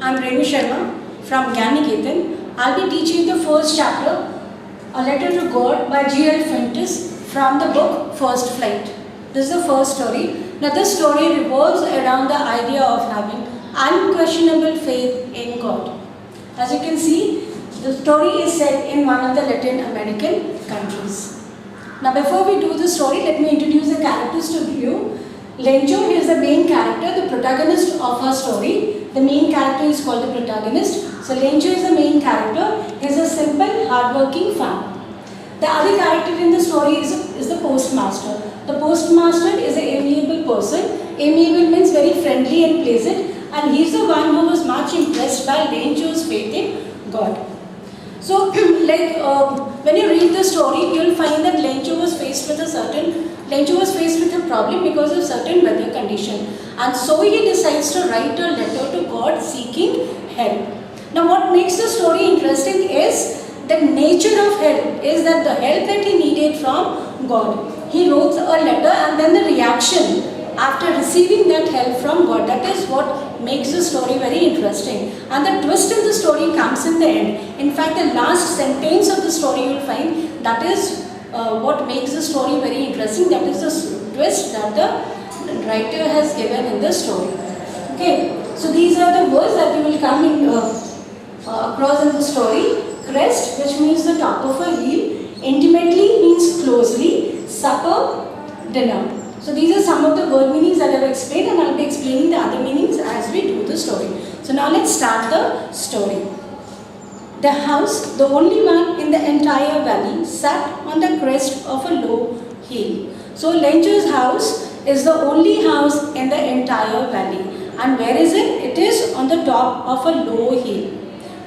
I'm Renu Sharma from Gyaniketan. I'll be teaching the first chapter, A Letter to God by G.L. Fintis from the book First Flight. This is the first story. Now this story revolves around the idea of having unquestionable faith in God. As you can see, the story is set in one of the Latin American countries. Now before we do the story, let me introduce the characters to you. Lencho is the main character, the protagonist of her story. The main character is called the protagonist. So Lencho is the main character. He is a simple, hardworking farmer. The other character in the story is the postmaster. The postmaster is an amiable person. Amiable means very friendly and pleasant. And he is the one who was much impressed by Lencho's faith in God. So, when you read the story, you will find that Lencho was faced with a problem because of certain weather condition, and so he decides to write a letter to God seeking help. Now, what makes the story interesting is the nature of help. Is that the help that he needed from God? He wrote a letter, and then the reaction after receiving that help from God. That is what makes the story very interesting. And the twist in the story comes in the end. In fact, the last sentence of the story you will find, that is what makes the story very interesting. That is the twist that the writer has given in the story. Okay, so these are the words that you will come in, across in the story. Crest, which means the top of a hill. Intimately means closely. Supper, dinner. So these are some of the word meanings that I have explained, and I will be explaining the other meanings as we do the story. So now let's start the story. The house, the only one in the entire valley, sat on the crest of a low hill. So Lencho's house is the only house in the entire valley. And where is it? It is on the top of a low hill.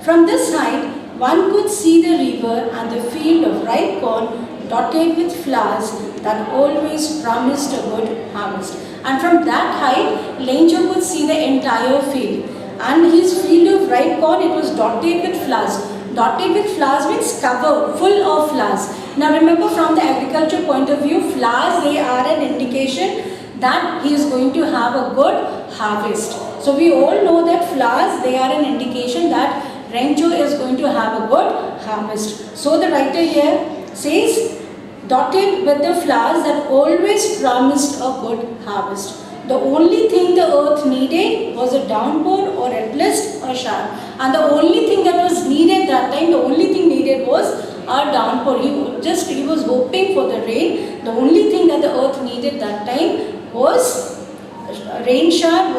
From this height, one could see the river and the field of ripe corn dotted with flowers that always promised a good harvest. And from that height, Lencho could see the entire field. And his field of ripe corn, it was dotted with flowers. Dotted with flowers means covered, full of flowers. Now remember, from the agriculture point of view, flowers, they are an indication that he is going to have a good harvest. So we all know that flowers, they are an indication that Lencho is going to have a good harvest. So the writer here says, dotted with the flowers that always promised a good harvest. The only thing the earth needed was a downpour or at least a shower. And the only thing that was needed that time, the only thing needed was a downpour. He was hoping for the rain. The only thing that the earth needed that time was a rain shower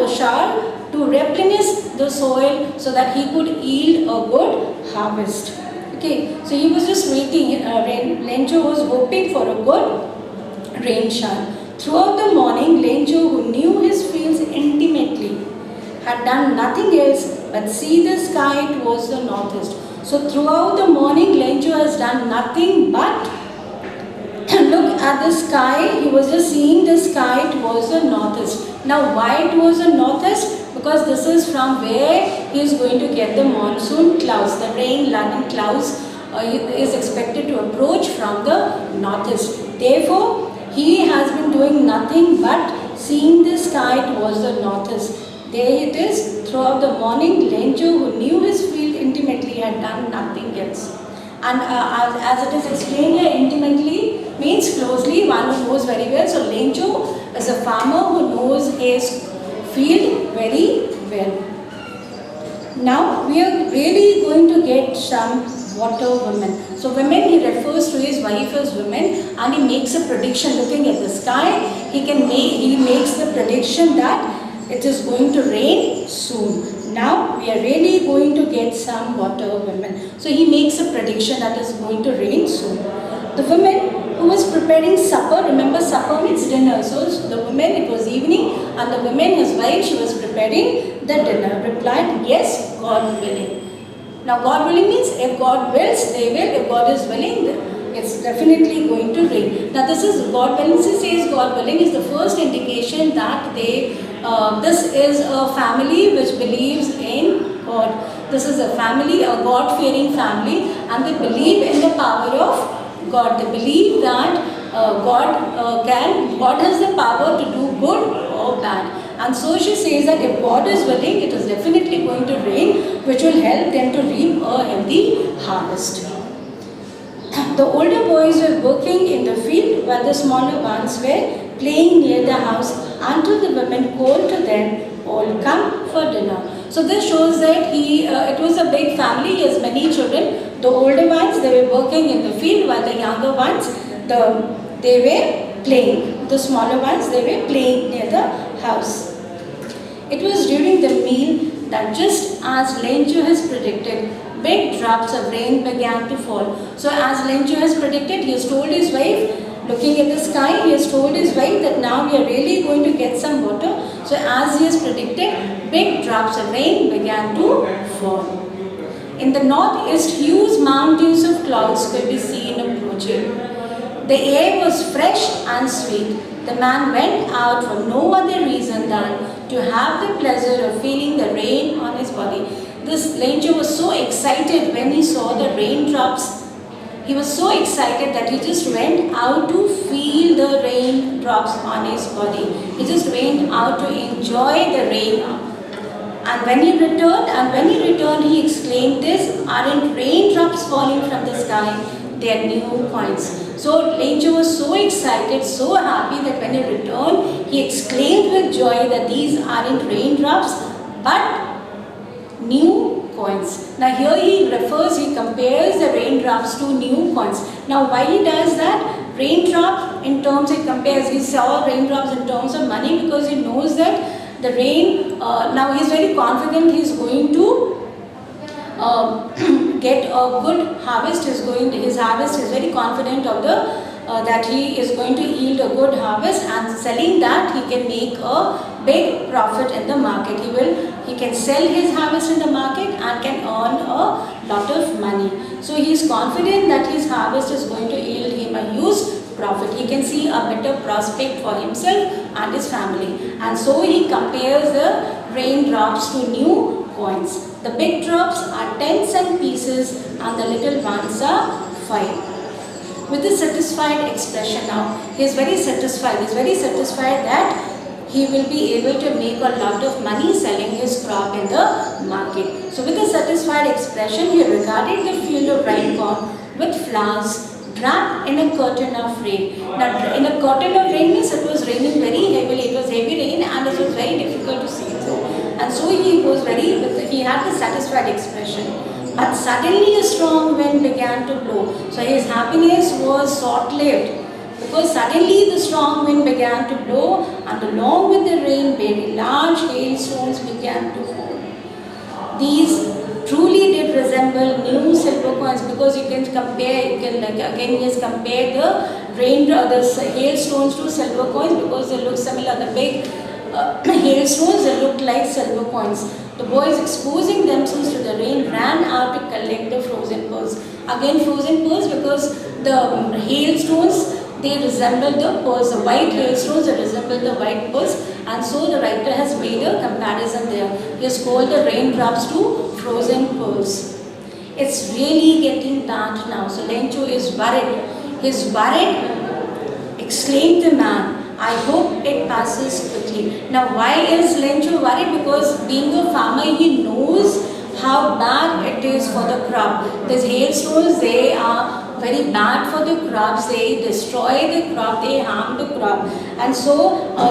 to replenish the soil so that he could yield a good harvest. Okay, so he was just waiting. Lencho was hoping for a good rain shower. Throughout the morning, Lencho, who knew his fields intimately, had done nothing else but see the sky towards the northeast. So throughout the morning, Lencho has done nothing but look at the sky. He was just seeing the sky towards the northeast. Now why towards the northeast? Because this is from where he is going to get the monsoon clouds. The rain-laden clouds is expected to approach from the northeast. Therefore, he has been doing nothing but seeing the sky towards the northeast. There it is. Throughout the morning, Lencho, who knew his field intimately, had done nothing else. And as it is explained here, intimately means closely, one who knows very well. So Lencho is a farmer who knows his field very well. Now we are really going to get some water women. So women, he refers to his wife as women, and he makes a prediction looking at the sky. He makes the prediction that it is going to rain soon. Now we are really going to get some water women. So he makes a prediction that is going to rain soon. The woman who was preparing supper, remember supper means dinner. So the woman, it was evening, and the woman, his wife, she was preparing the dinner, replied, yes, God willing. Now God willing means if God wills, they will. If God is willing, it's definitely going to rain. Now this is God willing. He says God willing is the first indication that this is a family which believes in God. This is a family, a God-fearing family, and they believe in the power of God. They believe that God has the power to do good or bad. And so she says that if God is willing, it is definitely going to rain, which will help them to reap a healthy harvest. The older boys were working in the field while the smaller ones were playing near the house until the women called to them, all come for dinner. So this shows that it was a big family, he has many children. The older ones, they were working in the field while the younger ones, they were playing. The smaller ones, they were playing near the house. It was during the meal that just as Lenju has predicted, big drops of rain began to fall. So as Lenju has predicted, he has told his wife, looking at the sky, he has told his wife that now we are really going to get some water. So as he has predicted, big drops of rain began to fall. In the northeast, huge mountains of clouds could be seen approaching. The air was fresh and sweet. The man went out for no other reason than to have the pleasure of feeling the rain on his body. This Lenju was so excited when he saw the raindrops. He was so excited that he just went out to feel the raindrops on his body. He just went out to enjoy the rain. And when he returned, he exclaimed, "This aren't raindrops falling from the sky, they are new coins." So Lenju was so excited, so happy that when he returned, he exclaimed with joy that these aren't raindrops, but new coins. Now here he compares the raindrops to new coins. Now why he does that? Raindrop in terms, he saw raindrops in terms of money because he knows that the rain, now he is very confident he is going to get a good harvest. His harvest is very confident of that he is going to yield a good harvest, and selling that he can make a big profit in the market. He can sell his harvest in the market and can earn a lot of money. So he is confident that his harvest is going to yield him a huge profit. He can see a better prospect for himself and his family. And so he compares the raindrops to new coins. The big drops are 10 cent pieces and the little ones are 5. With a satisfied expression now, he is very satisfied. He is very satisfied that he will be able to make a lot of money selling his crop in the market. So with a satisfied expression, he regarded the field of ripe corn with flowers wrapped in a curtain of rain. Now in a curtain of rain means it was raining very heavily. It was heavy rain and it was very difficult to see through. And so he had the satisfied expression. But suddenly a strong wind began to blow. So his happiness was short-lived, because suddenly the strong wind began to blow, and along with the rain, very large hailstones began to fall. These truly did resemble new silver coins, because he has compared the hailstones to silver coins because they look similar. The big hailstones, they looked like silver coins. The boys, exposing themselves to the rain, ran out to collect the frozen pearls. Again frozen pearls, because the hailstones, they resemble the pearls. The white hailstones, they resemble the white pearls, and so the writer has made a comparison there. He has called the raindrops to frozen pearls. It's really getting dark now, so Lenju is worried. He's worried, exclaimed the man, "I hope it passes quickly." Now why is Lenju worried? Because being a farmer, he knows how bad it is for the crop. These hailstones, they are very bad for the crops. They destroy the crop, they harm the crop. And so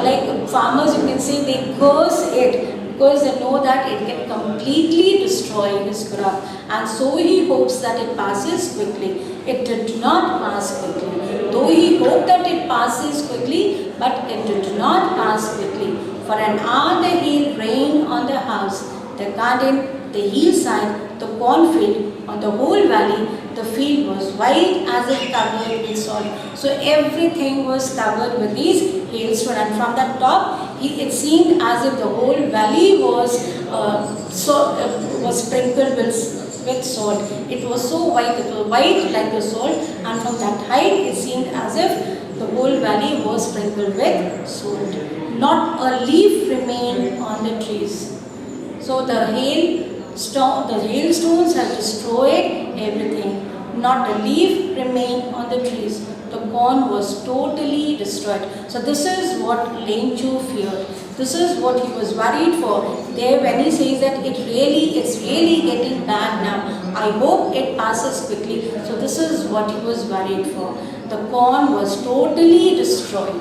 like farmers, you can say, they curse it because they know that it can completely destroy his crop. And so he hopes that it passes quickly. It did not pass quickly. Though he hoped that it passes quickly, but it did not pass quickly. For an hour the hail rained on the house, the garden, the hillside, the cornfield, on the whole valley. The field was white as if covered with salt. So everything was covered with these hailstones, and from the top, it seemed as if the whole valley was sprinkled with salt. It was so white, it was white like the salt, and from that height, it seemed as if the whole valley was sprinkled with salt. Not a leaf remained on the trees. So the hailstones have destroyed everything. Not a leaf remained on the trees. The corn was totally destroyed. So this is what Lenju feared. This is what he was worried for. There when he says that it's really getting bad now. I hope it passes quickly. So this is what he was worried for. The corn was totally destroyed.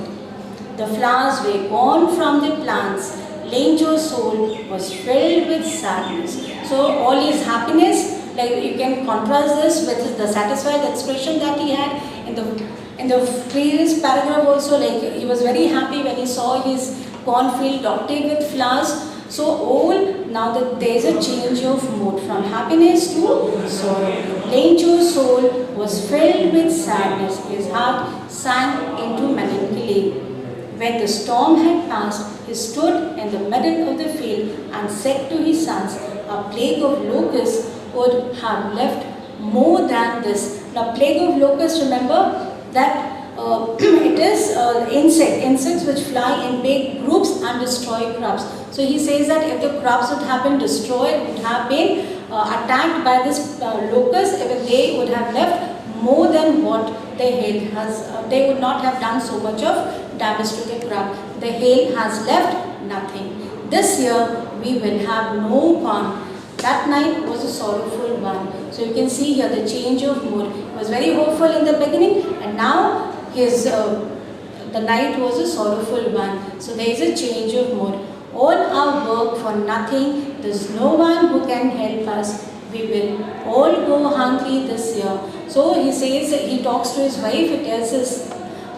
The flowers were gone from the plants. Lencho's soul was filled with sadness. So all his happiness, like you can contrast this with the satisfied expression that he had in the previous paragraph also, like he was very happy when he saw his cornfield dotted with flowers. So all, now that there is a change of mood from happiness to sorrow. Lencho's soul was filled with sadness. His heart sank into melancholy. When the storm had passed, he stood in the middle of the field and said to his sons, a plague of locusts would have left more than this. Now, plague of locusts, remember that it is insects which fly in big groups and destroy crops. So he says that if the crops would have been destroyed, would have been attacked by this locust, if they would have left more than what the hail has, they would not have done so much of damage to the crop. The hail has left nothing. This year we will have no corn. That night was a sorrowful one. So you can see here the change of mood. He was very hopeful in the beginning, and now the night was a sorrowful one. So there is a change of mood. All our work for nothing. There is no one who can help us. We will all go hungry this year. So he says, he talks to his wife, he tells his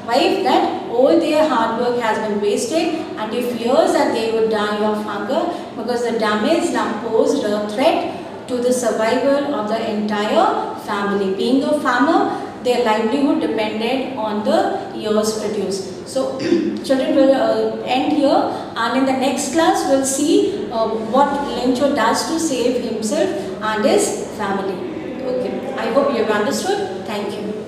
wife that all their hard work has been wasted, and he fears that they would die of hunger because the damage now posed a threat to the survival of the entire family. Being a farmer, their livelihood depended on the year's produce. So children will end here, and in the next class we'll see what Lencho does to save himself and his family. Okay, I hope you have understood. Thank you.